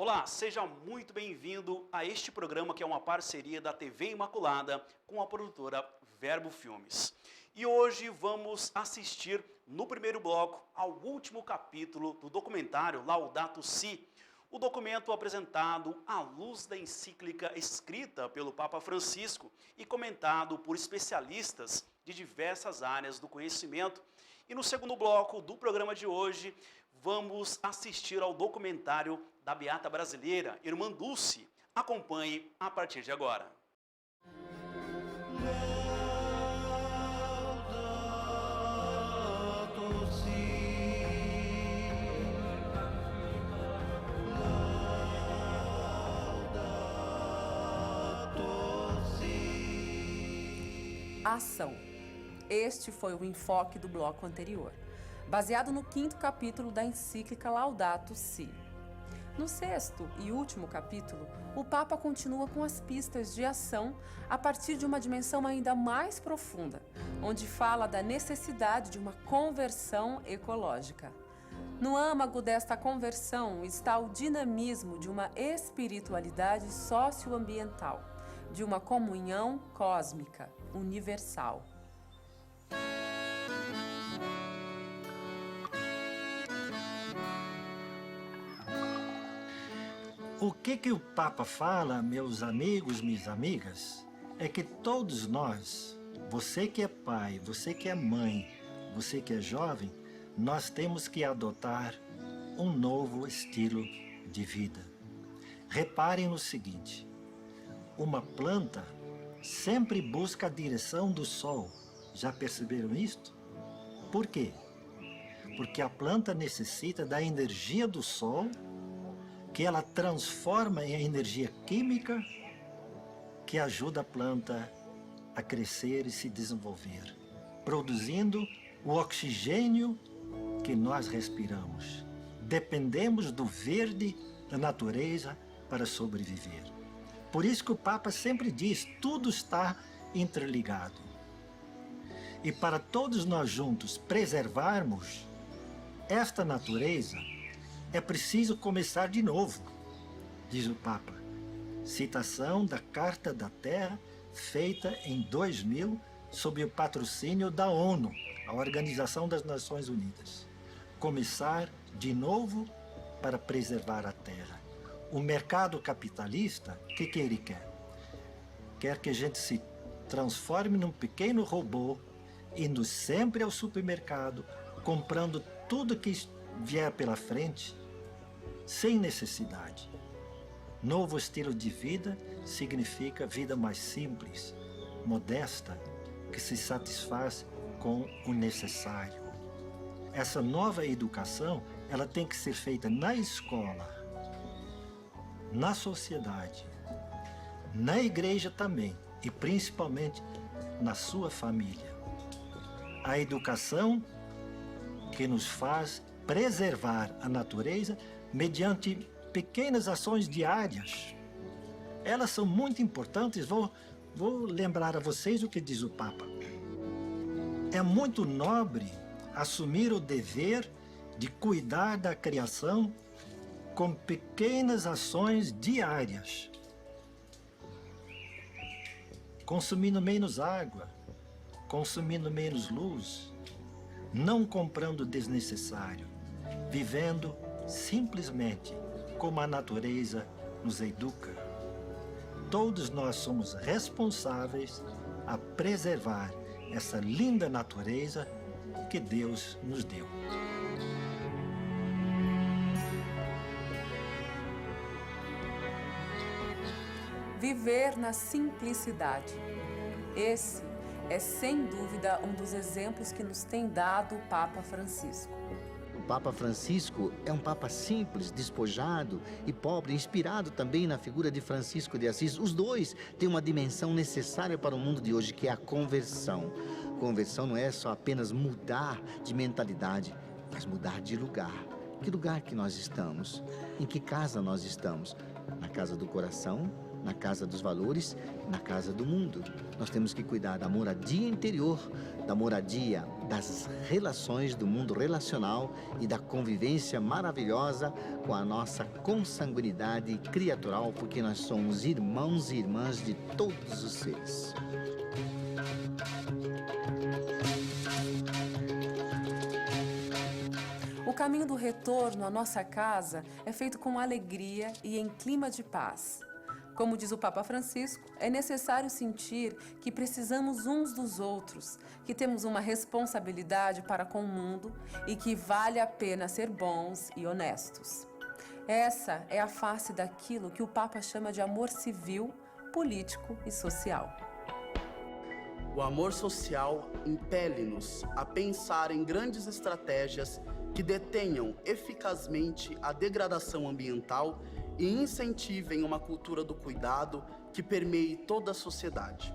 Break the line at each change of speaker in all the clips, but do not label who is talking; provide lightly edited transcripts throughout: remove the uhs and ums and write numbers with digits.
Olá, seja muito bem-vindo a este programa que é uma parceria da TV Imaculada com a produtora Verbo Filmes. E hoje vamos assistir no primeiro bloco ao último capítulo do documentário Laudato Si, o documento apresentado à luz da encíclica escrita pelo Papa Francisco e comentado por especialistas de diversas áreas do conhecimento. E no segundo bloco do programa de hoje, vamos assistir ao documentário da beata brasileira, Irmã Dulce. Acompanhe a partir de agora.
Ação. Este foi o enfoque do bloco anterior, baseado no 5º capítulo da encíclica Laudato Si. No 6º e último capítulo, o Papa continua com as pistas de ação a partir de uma dimensão ainda mais profunda, onde fala da necessidade de uma conversão ecológica. No âmago desta conversão está o dinamismo de uma espiritualidade socioambiental, de uma comunhão cósmica, universal.
O que o Papa fala, meus amigos, minhas amigas, é que todos nós, você que é pai, você que é mãe, você que é jovem, nós temos que adotar um novo estilo de vida. Reparem no seguinte, uma planta sempre busca a direção do sol. Já perceberam isto? Por quê? Porque a planta necessita da energia do sol, que ela transforma em energia química que ajuda a planta a crescer e se desenvolver, produzindo o oxigênio que nós respiramos. Dependemos do verde da natureza para sobreviver. Por isso que o Papa sempre diz, tudo está interligado. E para todos nós juntos preservarmos esta natureza, é preciso começar de novo, diz o Papa. Citação da Carta da Terra, feita em 2000, sob o patrocínio da ONU, a Organização das Nações Unidas. Começar de novo para preservar a Terra. O mercado capitalista, o que ele quer? Quer que a gente se transforme num pequeno robô, indo sempre ao supermercado, comprando tudo que vier pela frente, sem necessidade. Novo estilo de vida significa vida mais simples, modesta, que se satisfaz com o necessário. Essa nova educação, ela tem que ser feita na escola, na sociedade, na igreja também, e principalmente na sua família. A educação que nos faz preservar a natureza mediante pequenas ações diárias. Elas são muito importantes. Vou lembrar a vocês o que diz o Papa. É muito nobre assumir o dever de cuidar da criação com pequenas ações diárias, consumindo menos água, consumindo menos luz, não comprando desnecessário, vivendo simplesmente como a natureza nos educa. Todos nós somos responsáveis a preservar essa linda natureza que Deus nos deu.
Viver na simplicidade. Esse é, sem dúvida, um dos exemplos que nos tem dado o Papa Francisco.
O Papa Francisco é um Papa simples, despojado e pobre, inspirado também na figura de Francisco de Assis. Os dois têm uma dimensão necessária para o mundo de hoje, que é a conversão. Conversão não é só apenas mudar de mentalidade, mas mudar de lugar. Que lugar que nós estamos? Em que casa nós estamos? Na casa do coração? Na casa dos valores? Na casa do mundo? Nós temos que cuidar da moradia interior, da moradia das relações, do mundo relacional e da convivência maravilhosa com a nossa consanguinidade criatural, porque nós somos irmãos e irmãs de todos os seres.
O caminho do retorno à nossa casa é feito com alegria e em clima de paz. Como diz o Papa Francisco, é necessário sentir que precisamos uns dos outros, que temos uma responsabilidade para com o mundo e que vale a pena ser bons e honestos. Essa é a face daquilo que o Papa chama de amor civil, político e social.
O amor social impele-nos a pensar em grandes estratégias que detenham eficazmente a degradação ambiental e incentivem uma cultura do cuidado que permeie toda a sociedade.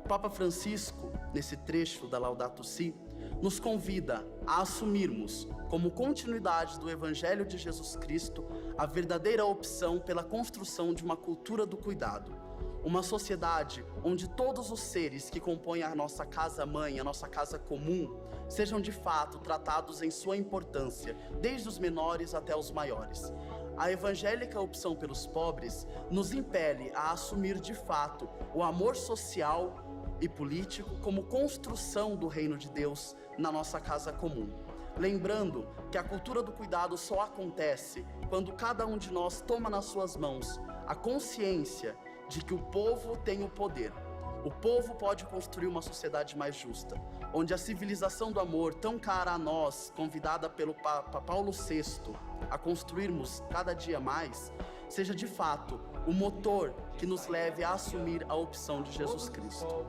O Papa Francisco, nesse trecho da Laudato Si, nos convida a assumirmos, como continuidade do Evangelho de Jesus Cristo, a verdadeira opção pela construção de uma cultura do cuidado. Uma sociedade onde todos os seres que compõem a nossa casa-mãe, a nossa casa comum, sejam de fato tratados em sua importância, desde os menores até os maiores. A evangélica opção pelos pobres nos impele a assumir de fato o amor social e político como construção do reino de Deus na nossa casa comum. Lembrando que a cultura do cuidado só acontece quando cada um de nós toma nas suas mãos a consciência de que o povo tem o poder. O povo pode construir uma sociedade mais justa, onde a civilização do amor, tão cara a nós, convidada pelo Papa Paulo VI a construirmos cada dia mais, seja de fato o motor que nos leve a assumir a opção de Jesus Cristo.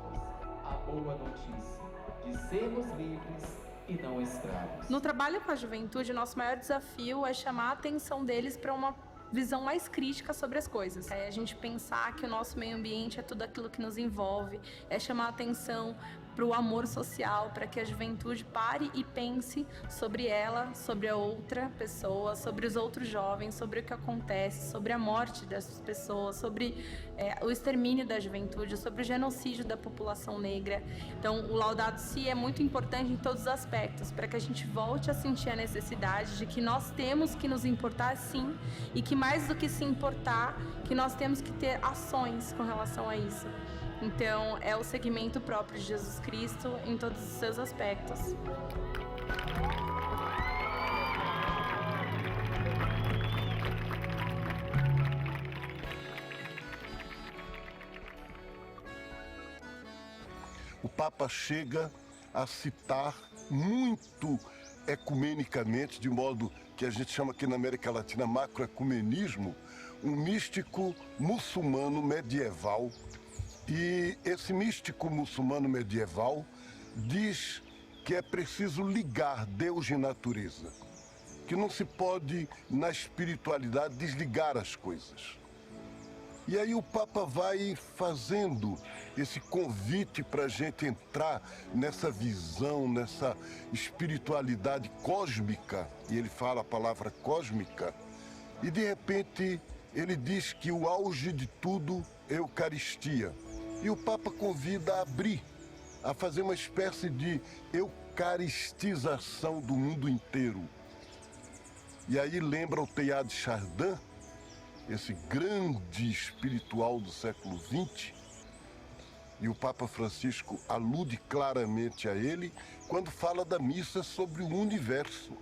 A boa notícia de sermos livres e não escravos.
No trabalho com a juventude, o nosso maior desafio é chamar a atenção deles para uma visão mais crítica sobre as coisas. É a gente pensar que o nosso meio ambiente é tudo aquilo que nos envolve, é chamar a atenção para o amor social, para que a juventude pare e pense sobre ela, sobre a outra pessoa, sobre os outros jovens, sobre o que acontece, sobre a morte dessas pessoas, sobre o extermínio da juventude, sobre o genocídio da população negra. Então, o Laudato Si é muito importante em todos os aspectos, para que a gente volte a sentir a necessidade de que nós temos que nos importar sim, e que mais do que se importar, que nós temos que ter ações com relação a isso. Então, é o segmento próprio de Jesus Cristo em todos os seus aspectos.
O Papa chega a citar muito ecumenicamente, de modo que a gente chama aqui na América Latina macroecumenismo, um místico muçulmano medieval. E esse místico muçulmano medieval diz que é preciso ligar Deus e natureza, que não se pode, na espiritualidade, desligar as coisas. E aí o Papa vai fazendo esse convite para a gente entrar nessa visão, nessa espiritualidade cósmica, e ele fala a palavra cósmica, e de repente ele diz que o auge de tudo é a Eucaristia. E o Papa convida a abrir, a fazer uma espécie de eucaristização do mundo inteiro. E aí lembra o Teilhard de Chardin, esse grande espiritual do século XX, e o Papa Francisco alude claramente a ele quando fala da missa sobre o universo,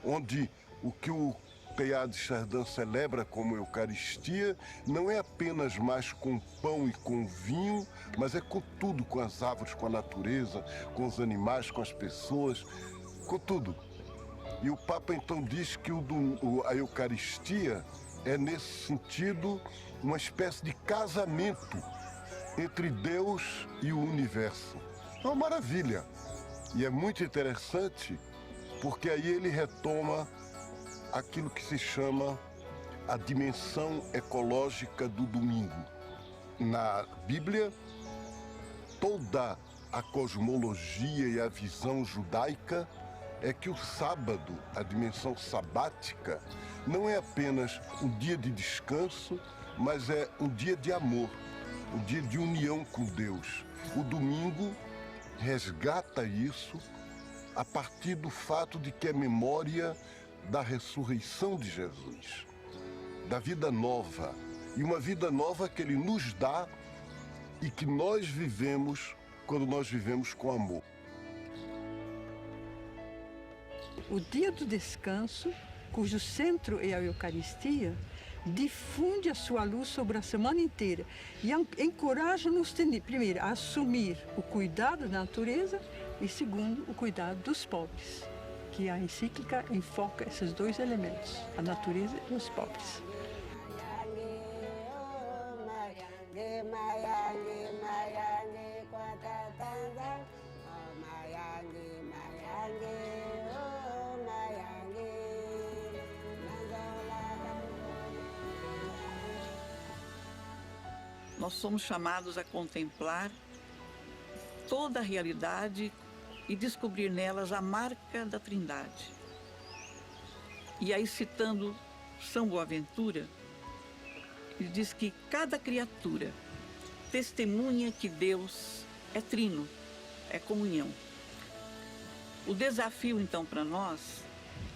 onde o que o Teilhard de Chardin celebra como Eucaristia não é apenas mais com pão e com vinho, mas é com tudo, com as árvores, com a natureza, com os animais, com as pessoas, com tudo. E o Papa então diz que a Eucaristia é, nesse sentido, uma espécie de casamento entre Deus e o universo. É uma maravilha. E é muito interessante, porque aí ele retoma aquilo que se chama a dimensão ecológica do domingo. Na Bíblia, toda a cosmologia e a visão judaica é que o sábado, a dimensão sabática, não é apenas um dia de descanso, mas é um dia de amor, um dia de união com Deus. O domingo resgata isso a partir do fato de que é memória da ressurreição de Jesus, da vida nova, e uma vida nova que Ele nos dá e que nós vivemos quando nós vivemos com amor.
O dia do descanso, cujo centro é a Eucaristia, difunde a sua luz sobre a semana inteira e encoraja-nos, primeiro, a assumir o cuidado da natureza e, segundo, o cuidado dos pobres, que a encíclica enfoca esses dois elementos, a natureza e os pobres.
Nós somos chamados a contemplar toda a realidade e descobrir nelas a marca da Trindade. E aí, citando São Boaventura, ele diz que cada criatura testemunha que Deus é trino, é comunhão. O desafio, então, para nós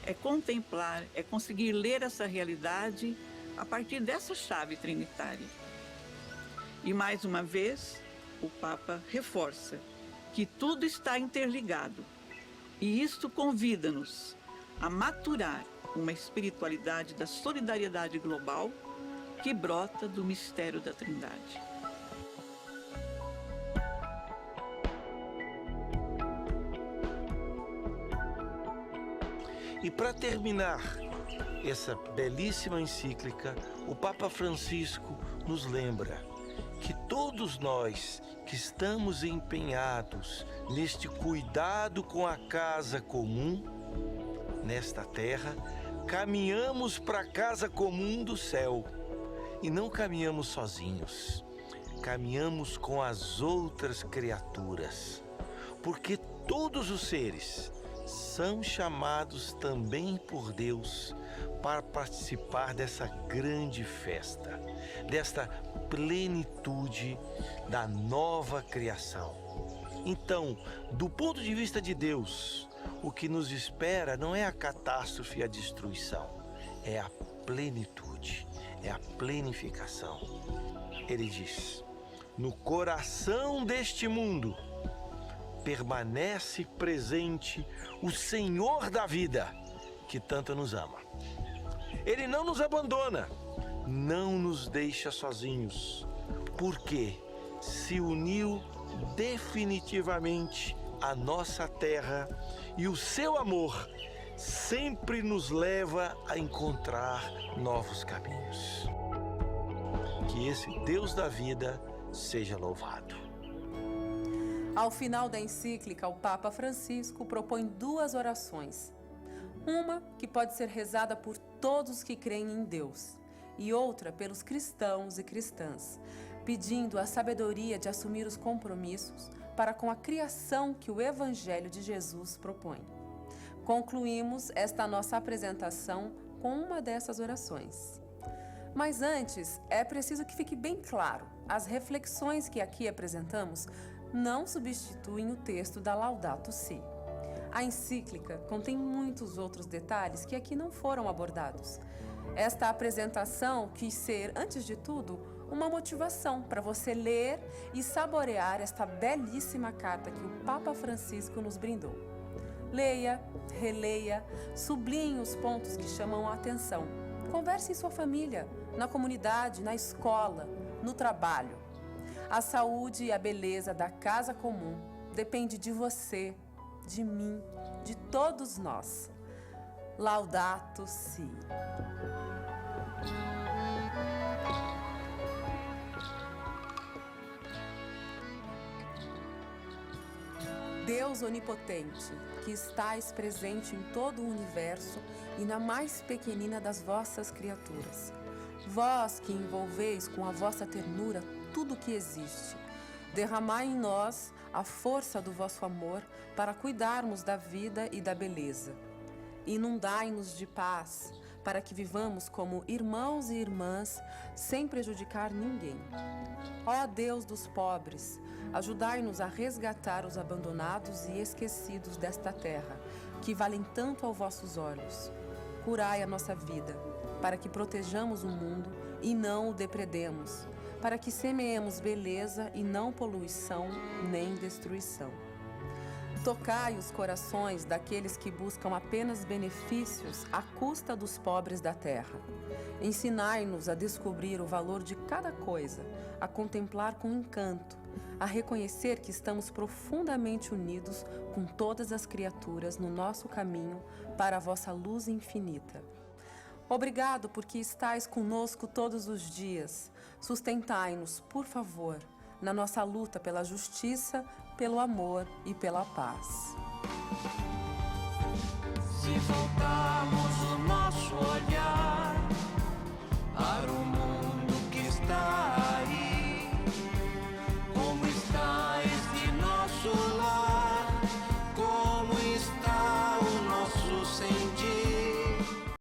é contemplar, é conseguir ler essa realidade a partir dessa chave trinitária. E, mais uma vez, o Papa reforça que tudo está interligado. E isto convida-nos a maturar uma espiritualidade da solidariedade global que brota do mistério da Trindade.
E para terminar essa belíssima encíclica, o Papa Francisco nos lembra que todos nós que estamos empenhados neste cuidado com a casa comum, nesta terra, caminhamos para a casa comum do céu. E não caminhamos sozinhos, caminhamos com as outras criaturas, porque todos os seres são chamados também por Deus para participar dessa grande festa, desta plenitude da nova criação. Então, do ponto de vista de Deus, o que nos espera não é a catástrofe e a destruição, é a plenitude, é a plenificação. Ele diz: no coração deste mundo permanece presente o Senhor da vida, que tanto nos ama. Ele não nos abandona, não nos deixa sozinhos, porque se uniu definitivamente à nossa terra e o seu amor sempre nos leva a encontrar novos caminhos. Que esse Deus da vida seja louvado.
Ao final da encíclica, o Papa Francisco propõe duas orações. Uma que pode ser rezada por todos que creem em Deus e outra pelos cristãos e cristãs, pedindo a sabedoria de assumir os compromissos para com a criação que o Evangelho de Jesus propõe. Concluímos esta nossa apresentação com uma dessas orações. Mas antes, é preciso que fique bem claro, as reflexões que aqui apresentamos não substituem o texto da Laudato Si. A encíclica contém muitos outros detalhes que aqui não foram abordados. Esta apresentação quis ser, antes de tudo, uma motivação para você ler e saborear esta belíssima carta que o Papa Francisco nos brindou. Leia, releia, sublinhe os pontos que chamam a atenção. Converse em sua família, na comunidade, na escola, no trabalho. A saúde e a beleza da casa comum depende de você, de mim, de todos nós. Laudato Si. Deus onipotente, que estais presente em todo o universo e na mais pequenina das vossas criaturas. Vós que envolveis com a vossa ternura tudo o que existe, derramai em nós a força do vosso amor para cuidarmos da vida e da beleza. Inundai-nos de paz, para que vivamos como irmãos e irmãs, sem prejudicar ninguém. Ó Deus dos pobres, ajudai-nos a resgatar os abandonados e esquecidos desta terra, que valem tanto aos vossos olhos. Curai a nossa vida, para que protejamos o mundo e não o depredemos, para que semeemos beleza e não poluição nem destruição. Tocai os corações daqueles que buscam apenas benefícios à custa dos pobres da terra. Ensinai-nos a descobrir o valor de cada coisa, a contemplar com encanto, a reconhecer que estamos profundamente unidos com todas as criaturas no nosso caminho para a vossa luz infinita. Obrigado porque estais conosco todos os dias. Sustentai-nos, por favor, na nossa luta pela justiça, pelo amor e pela paz.
Se voltarmos